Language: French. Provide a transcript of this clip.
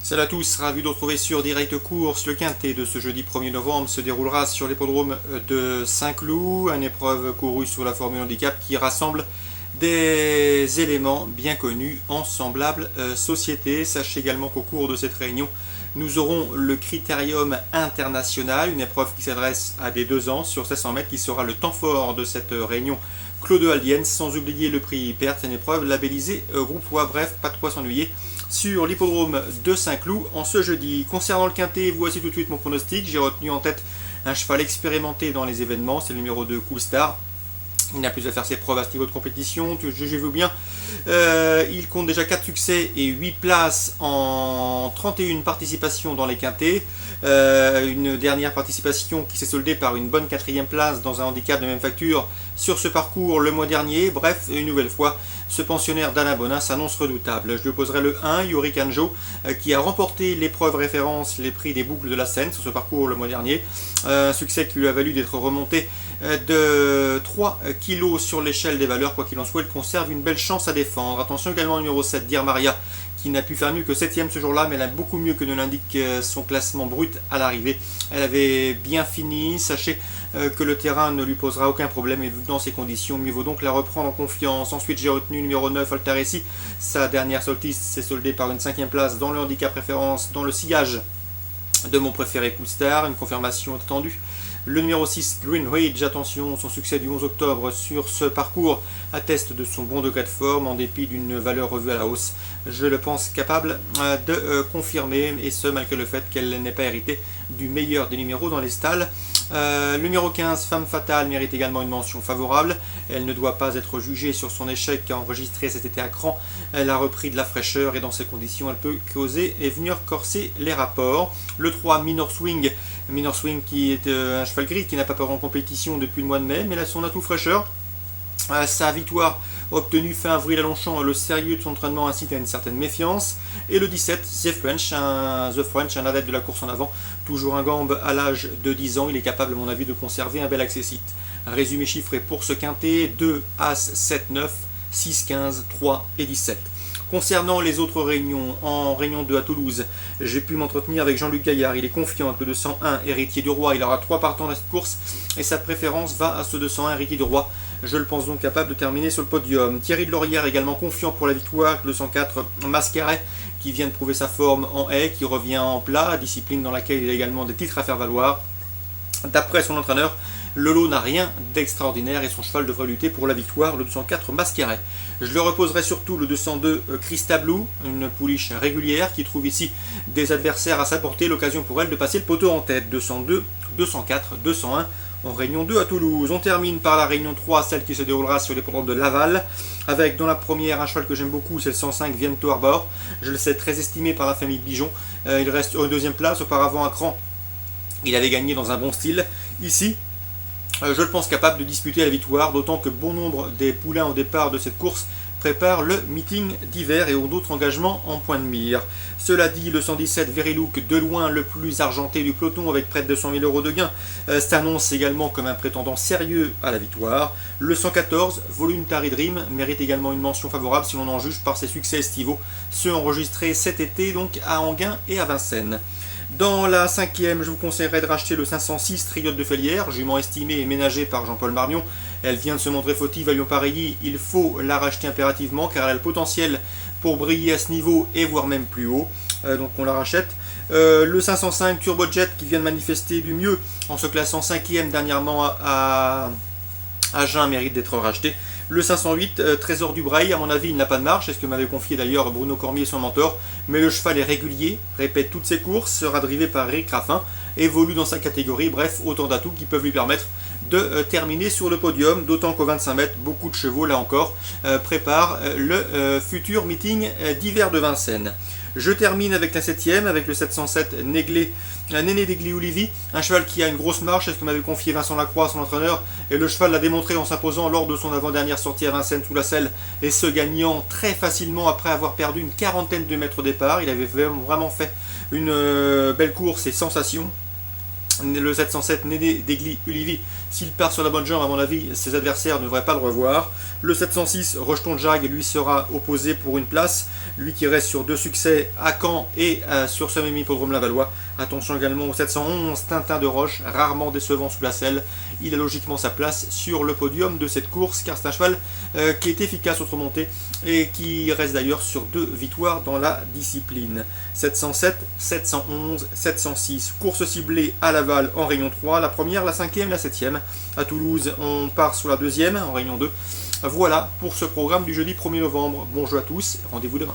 Salut à tous, ravi de vous retrouver sur Direct Course. Le quintet de ce jeudi 1er novembre se déroulera sur l'hippodrome de Saint-Cloud, une épreuve courue sur la Formule Handicap qui rassemble des éléments bien connus en semblable société. Sachez également qu'au cours de cette réunion, nous aurons le Critérium International, une épreuve qui s'adresse à des 2 ans sur 700 mètres, qui sera le temps fort de cette réunion. Claude Allienne, sans oublier le prix Perte, une épreuve labellisée groupe A. Bref, pas de quoi s'ennuyer sur l'hippodrome de Saint-Cloud en ce jeudi. Concernant le quintet, voici tout de suite mon pronostic. J'ai retenu en tête un cheval expérimenté dans les événements, c'est le numéro 2 Cool Star. Il n'a plus à faire ses preuves à ce niveau de compétition, jugez-vous bien. Il compte déjà 4 succès et 8 places en 31 participations dans les quintets. Une dernière participation qui s'est soldée par une bonne 4e place dans un handicap de même facture sur ce parcours le mois dernier. Bref, une nouvelle fois, ce pensionnaire d'Alain Bonin s'annonce redoutable. Je lui opposerai le 1, Yuri Kanjo, qui a remporté l'épreuve référence, les prix des boucles de la Seine sur ce parcours le mois dernier. Un succès qui lui a valu d'être remonté de 3 kilos sur l'échelle des valeurs. Quoi qu'il en soit, il conserve une belle chance à défendre. Attention également au numéro 7, Dir Maria, qui n'a pu faire mieux que 7ème ce jour-là, mais elle a beaucoup mieux que ne l'indique son classement brut à l'arrivée. Elle avait bien fini. Sachez que le terrain ne lui posera aucun problème, et dans ces conditions, mieux vaut donc la reprendre en confiance. Ensuite, j'ai retenu numéro 9, Altaressi. Sa dernière sortie s'est soldée par une 5e place dans le handicap référence, dans le sillage de mon préféré Cool Star, une confirmation attendue. Le numéro 6, Green Ridge, attention, son succès du 11 octobre sur ce parcours atteste de son bon degré de forme en dépit d'une valeur revue à la hausse. Je le pense capable de confirmer, et ce malgré le fait qu'elle n'ait pas hérité du meilleur des numéros dans les stalles. Le numéro 15, Femme Fatale, mérite également une mention favorable. Elle ne doit pas être jugée sur son échec enregistré cet été à Cran. Elle a repris de la fraîcheur et dans ces conditions, elle peut causer et venir corser les rapports. Le 3, Minor Swing qui est un cheval gris qui n'a pas peur en compétition depuis le mois de mai, mais là son atout fraîcheur. Sa victoire obtenue fin avril à Longchamp, le sérieux de son entraînement incite à une certaine méfiance. Et le 17, The French, un adepte de la course en avant, toujours un gambe à l'âge de 10 ans, il est capable à mon avis de conserver un bel accessite. Résumé chiffré pour ce quintet, 2, As, 7, 9, 6, 15, 3 et 17. Concernant les autres réunions, en réunion 2 à Toulouse, j'ai pu m'entretenir avec Jean-Luc Gaillard. Il est confiant que le 201, héritier du roi, il aura 3 partants dans cette course et sa préférence va à ce 201, héritier du roi. Je le pense donc capable de terminer sur le podium. Thierry de Laurière également confiant pour la victoire, le 104, Mascaret, qui vient de prouver sa forme en haie, qui revient en plat, discipline dans laquelle il a également des titres à faire valoir. D'après son entraîneur, le lot n'a rien d'extraordinaire et son cheval devrait lutter pour la victoire, le 204 Mascaret. Je le reposerai surtout le 202 Christa Blue, une pouliche régulière qui trouve ici des adversaires à sa portée, l'occasion pour elle de passer le poteau en tête. 202, 204, 201 en réunion 2 à Toulouse. On termine par la réunion 3, celle qui se déroulera sur l'hippodrome de Laval, avec dans la première un cheval que j'aime beaucoup, c'est le 105 Viento Arbor. Je le sais, très estimé par la famille Bijon. Il reste en 2e place, auparavant à Cran. Il avait gagné dans un bon style. Ici, je le pense capable de disputer la victoire, d'autant que bon nombre des poulains au départ de cette course préparent le meeting d'hiver et ont d'autres engagements en point de mire. Cela dit, le 117 Verilook, de loin le plus argenté du peloton avec près de 200 000 € de gains, s'annonce également comme un prétendant sérieux à la victoire. Le 114 Voluntary Dream mérite également une mention favorable si l'on en juge par ses succès estivaux, ceux enregistrés cet été donc à Enghien et à Vincennes. Dans la 5e, je vous conseillerais de racheter le 506 Triote de Félière, jument estimée et ménagée par Jean-Paul Marmion. Elle vient de se montrer fautive à Lyon-Pareilly, il faut la racheter impérativement car elle a le potentiel pour briller à ce niveau et voire même plus haut, donc on la rachète. Le 505 Turbojet qui vient de manifester du mieux en se classant 5e dernièrement à Agen mérite d'être racheté. Le 508, Trésor du Braille, à mon avis, il n'a pas de marche, c'est ce que m'avait confié d'ailleurs Bruno Cormier, son mentor, mais le cheval est régulier, répète toutes ses courses, sera drivé par Eric Raffin, évolue dans sa catégorie, bref, autant d'atouts qui peuvent lui permettre de terminer sur le podium, d'autant qu'au 25 mètres, beaucoup de chevaux, là encore, préparent le futur meeting d'hiver de Vincennes. Je termine avec la 7e, avec le 707 Néné Degli-Olivi, un cheval qui a une grosse marche, c'est ce que m'avait confié Vincent Lacroix, son entraîneur, et le cheval l'a démontré en s'imposant lors de son avant-dernière sortie à Vincennes sous la selle, et se gagnant très facilement après avoir perdu une 40aine de mètres au départ. Il avait vraiment fait une belle course et sensation. Le 707 Néné Degli Ulivi, s'il part sur la bonne jambe, à mon avis, ses adversaires ne devraient pas le revoir. Le 706 Rejeton de Jag lui sera opposé pour une place, lui qui reste sur 2 succès à Caen et sur ce même hippodrome Lavallois. Attention également au 711 Tintin de Roche, rarement décevant sous la selle. Il a logiquement sa place sur le podium de cette course car c'est un cheval qui est efficace au montée et qui reste d'ailleurs sur 2 victoires dans la discipline. 707, 711, 706, course ciblée à Laval en Réunion 3, la première, la cinquième, la septième. À Toulouse, on part sur la deuxième en Réunion 2. Voilà pour ce programme du jeudi 1er novembre. Bon jeu à tous, rendez-vous demain.